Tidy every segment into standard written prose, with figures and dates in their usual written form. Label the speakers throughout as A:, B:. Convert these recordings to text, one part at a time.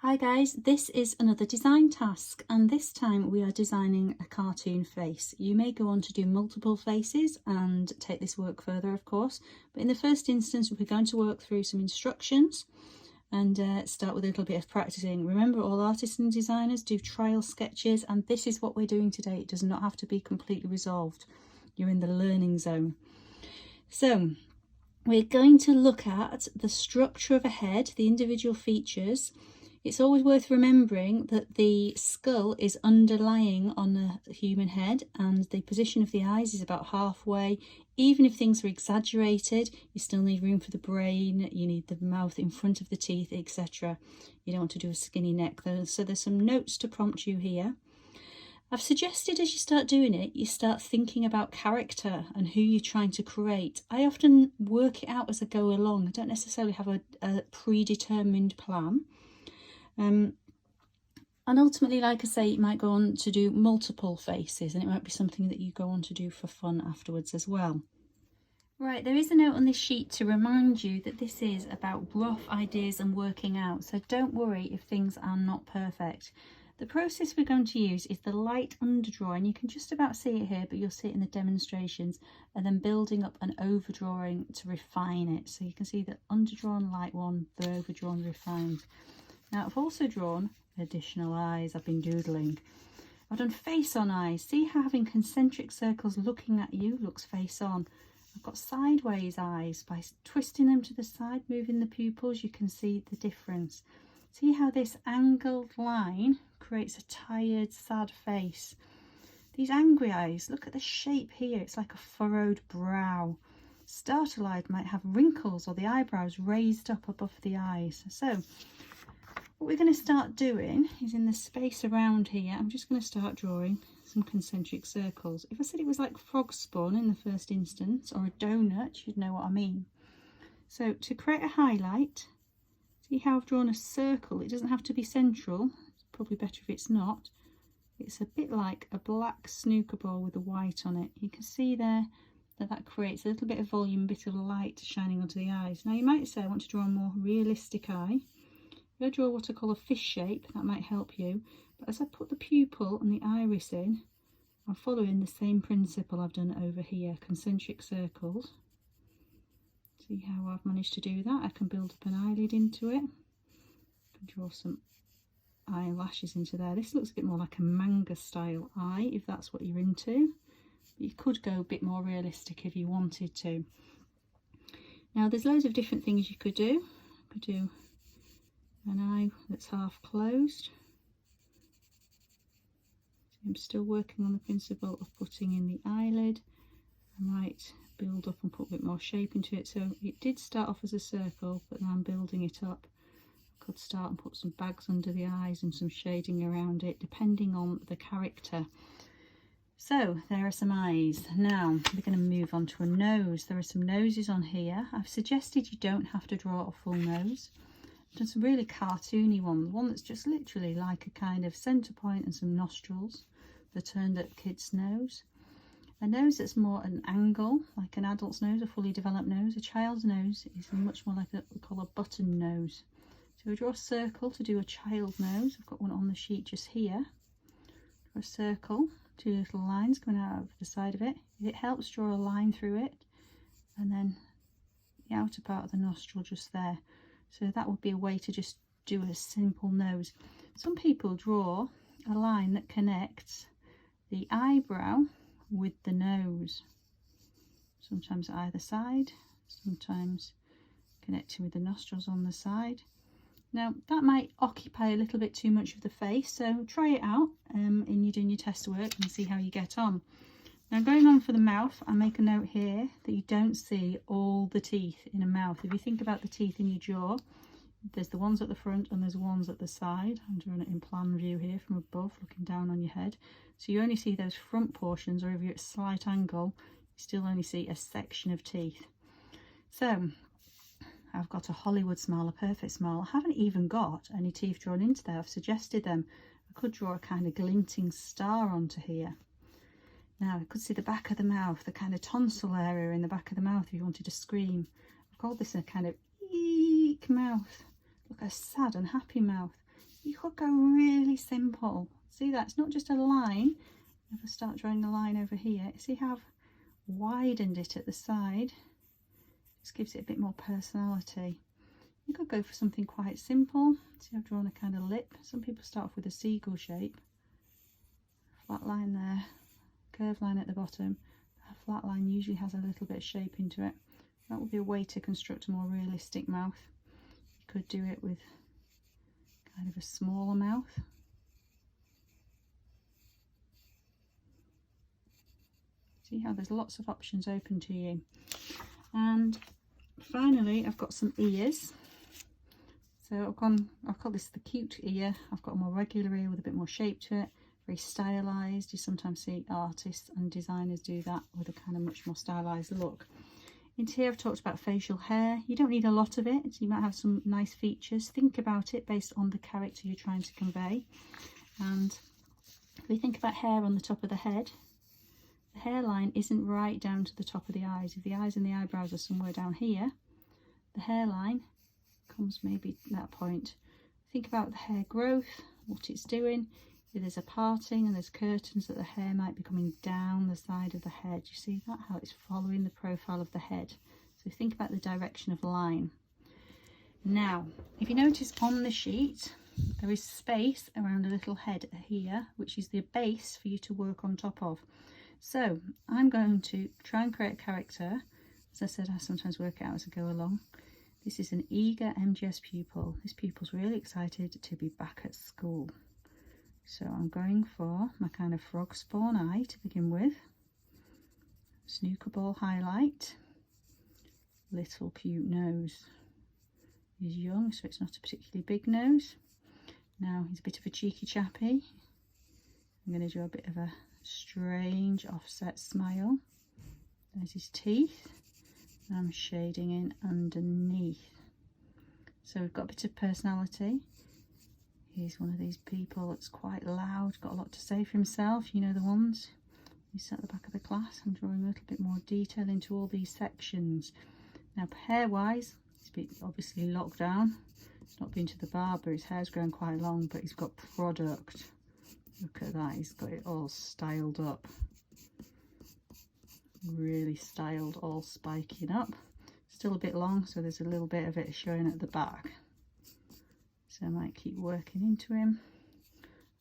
A: Hi guys, this is another design task, and this time we are designing a cartoon face. You may go on to do multiple faces and take this work further, of course, but in the first instance we're going to work through some instructions and start with a little bit of practicing. Remember, all artists and designers do trial sketches, and this is what we're doing today. It does not have to be completely resolved. You're in the learning zone. So we're going to look at the structure of a head, the individual features. It's always worth remembering that the skull is underlying on the human head and the position of the eyes is about halfway. Even if things are exaggerated, you still need room for the brain, you need the mouth in front of the teeth, etc. You don't want to do a skinny neck though. So there's some notes to prompt you here. I've suggested as you start doing it, you start thinking about character and who you're trying to create. I often work it out as I go along. I don't necessarily have a predetermined plan. And ultimately, like I say, you might go on to do multiple faces, and it might be something that you go on to do for fun afterwards as well. Right, there is a note on this sheet to remind you that this is about rough ideas and working out, so don't worry if things are not perfect. The process we're going to use is the light underdrawing. You can just about see it here, but you'll see it in the demonstrations, and then building up an overdrawing to refine it. So you can see the underdrawn light one, the overdrawn refined. Now I've also drawn additional eyes. I've been doodling. I've done face on eyes. See how having concentric circles looking at you looks face on. I've got sideways eyes. By twisting them to the side, moving the pupils, you can see the difference. See how this angled line creates a tired, sad face. These angry eyes, look at the shape here. It's like a furrowed brow. Startle eyed might have wrinkles or the eyebrows raised up above the eyes. So what we're going to start doing is in the space around here, I'm just going to start drawing some concentric circles. If I said it was like frog spawn in the first instance, or a donut, you'd know what I mean. So to create a highlight, see how I've drawn a circle. It doesn't have to be central. It's probably better if it's not. It's a bit like a black snooker ball with a white on it. You can see there that creates a little bit of volume, a bit of light shining onto the eyes. Now you might say I want to draw a more realistic eye. I'll draw what I call a fish shape, that might help you. But as I put the pupil and the iris in, I'm following the same principle I've done over here, concentric circles. See how I've managed to do that? I can build up an eyelid into it. I can draw some eyelashes into there. This looks a bit more like a manga style eye, if that's what you're into. But you could go a bit more realistic if you wanted to. Now there's loads of different things you could do. You could do an eye that's half closed. I'm still working on the principle of putting in the eyelid. I might build up and put a bit more shape into it. So it did start off as a circle, but now I'm building it up. I could start and put some bags under the eyes and some shading around it, depending on the character. So there are some eyes. Now we're going to move on to a nose. There are some noses on here. I've suggested you don't have to draw a full nose. Done some really cartoony ones, one that's just literally like a kind of centre point and some nostrils, the turned up kid's nose. A nose that's more an angle, like an adult's nose, a fully developed nose. A child's nose is much more like what we call a button nose. So we draw a circle to do a child nose. I've got one on the sheet just here. Draw a circle, two little lines coming out of the side of it. If it helps, draw a line through it, and then the outer part of the nostril just there. So that would be a way to just do a simple nose. Some people draw a line that connects the eyebrow with the nose. Sometimes either side, sometimes connecting with the nostrils on the side. Now that might occupy a little bit too much of the face, so try it out in you doing your test work and see how you get on. Now going on for the mouth, I make a note here that you don't see all the teeth in a mouth. If you think about the teeth in your jaw, there's the ones at the front and there's ones at the side. I'm drawing it in plan view here from above, looking down on your head. So you only see those front portions, or if you're at a slight angle, you still only see a section of teeth. So I've got a Hollywood smile, a perfect smile. I haven't even got any teeth drawn into there. I've suggested them. I could draw a kind of glinting star onto here. Now I could see the back of the mouth, the kind of tonsil area in the back of the mouth if you wanted to scream. I've called this a kind of eek mouth. Look, a sad and happy mouth. You could go really simple. See that? It's not just a line. If I start drawing a line over here, see how I've widened it at the side? Just gives it a bit more personality. You could go for something quite simple. See, I've drawn a kind of lip. Some people start off with a seagull shape. Flat line there, curved line at the bottom. A flat line usually has a little bit of shape into it. That would be a way to construct a more realistic mouth. You could do it with kind of a smaller mouth. See how there's lots of options open to you. And finally, I've got some ears. So I've call this the cute ear. I've got a more regular ear with a bit more shape to it, very stylized. You sometimes see artists and designers do that with a kind of much more stylized look. Into here I've talked about facial hair. You don't need a lot of it, so you might have some nice features. Think about it based on the character you're trying to convey. And if we think about hair on the top of the head, the hairline isn't right down to the top of the eyes. If the eyes and the eyebrows are somewhere down here, the hairline comes maybe at that point. Think about the hair growth, what it's doing. If there's a parting and there's curtains, that the hair might be coming down the side of the head. You see that, how it's following the profile of the head. So think about the direction of line. Now, if you notice on the sheet, there is space around a little head here, which is the base for you to work on top of. So I'm going to try and create a character. As I said, I sometimes work it out as I go along. This is an eager MGS pupil. This pupil's really excited to be back at school. So I'm going for my kind of frog spawn eye to begin with. Snooker ball highlight. Little cute nose. He's young, so it's not a particularly big nose. Now he's a bit of a cheeky chappy. I'm going to do a bit of a strange offset smile. There's his teeth. I'm shading in underneath. So we've got a bit of personality. He's one of these people that's quite loud, got a lot to say for himself. You know the ones. He's at the back of the class. I'm drawing a little bit more detail into all these sections. Now hair wise, he's been obviously locked down. He's not been to the barber. His hair's grown quite long, but he's got product. Look at that, he's got it all styled up. Really styled, all spiking up. Still a bit long, so there's a little bit of it showing at the back. So I might keep working into him.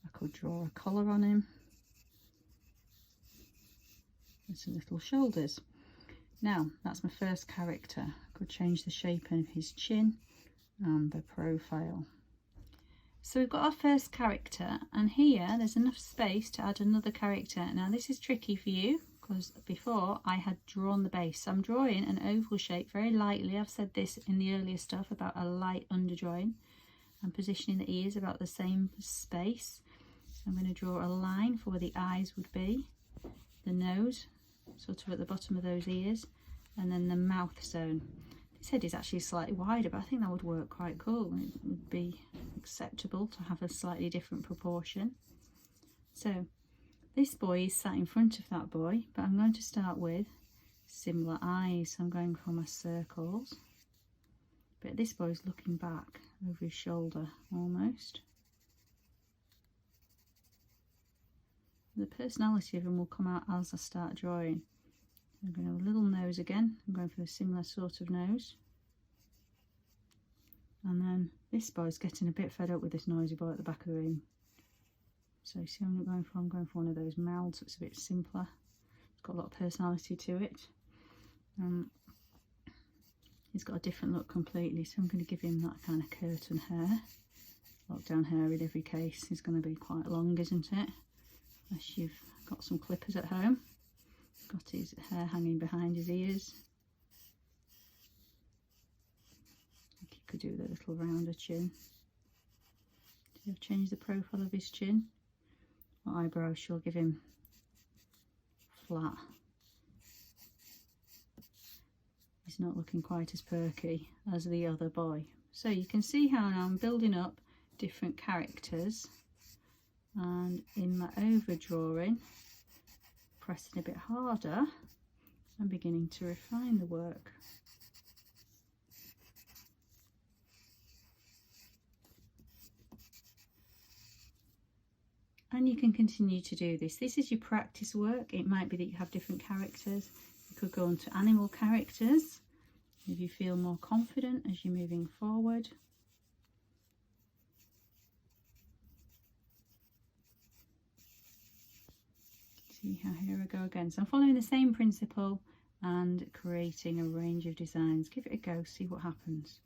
A: I could draw a collar on him. And some little shoulders. Now, that's my first character. I could change the shape of his chin and the profile. So we've got our first character, and here there's enough space to add another character. Now this is tricky for you because before I had drawn the base. So I'm drawing an oval shape very lightly. I've said this in the earlier stuff about a light underdrawing. I'm positioning the ears about the same space. I'm going to draw a line for where the eyes would be, the nose sort of at the bottom of those ears, and then the mouth zone. This head is actually slightly wider, but I think that would work quite cool. It would be acceptable to have a slightly different proportion. So this boy is sat in front of that boy, but I'm going to start with similar eyes. So I'm going for my circles, but this boy is looking back over his shoulder almost. The personality of him will come out as I start drawing. I'm going to have a little nose again. I'm going for a similar sort of nose. And then this boy's getting a bit fed up with this noisy boy at the back of the room. So you see what I'm going for? I'm going for one of those mouths. It's a bit simpler. It's got a lot of personality to it. He's got a different look completely, so I'm going to give him that kind of curtain hair. Lockdown hair in every case is going to be quite long, isn't it? Unless you've got some clippers at home. Got his hair hanging behind his ears. I think he could do with a little rounder chin. See, I've changed the profile of his chin. What eyebrows shall give him flat. He's not looking quite as perky as the other boy. So you can see how now I'm building up different characters, and in my overdrawing, pressing a bit harder, I'm beginning to refine the work. And you can continue to do this. This is your practice work. It might be that you have different characters. You could go on to animal characters if you feel more confident as you're moving forward. See how, here I go again. So I'm following the same principle and creating a range of designs. Give it a go, see what happens.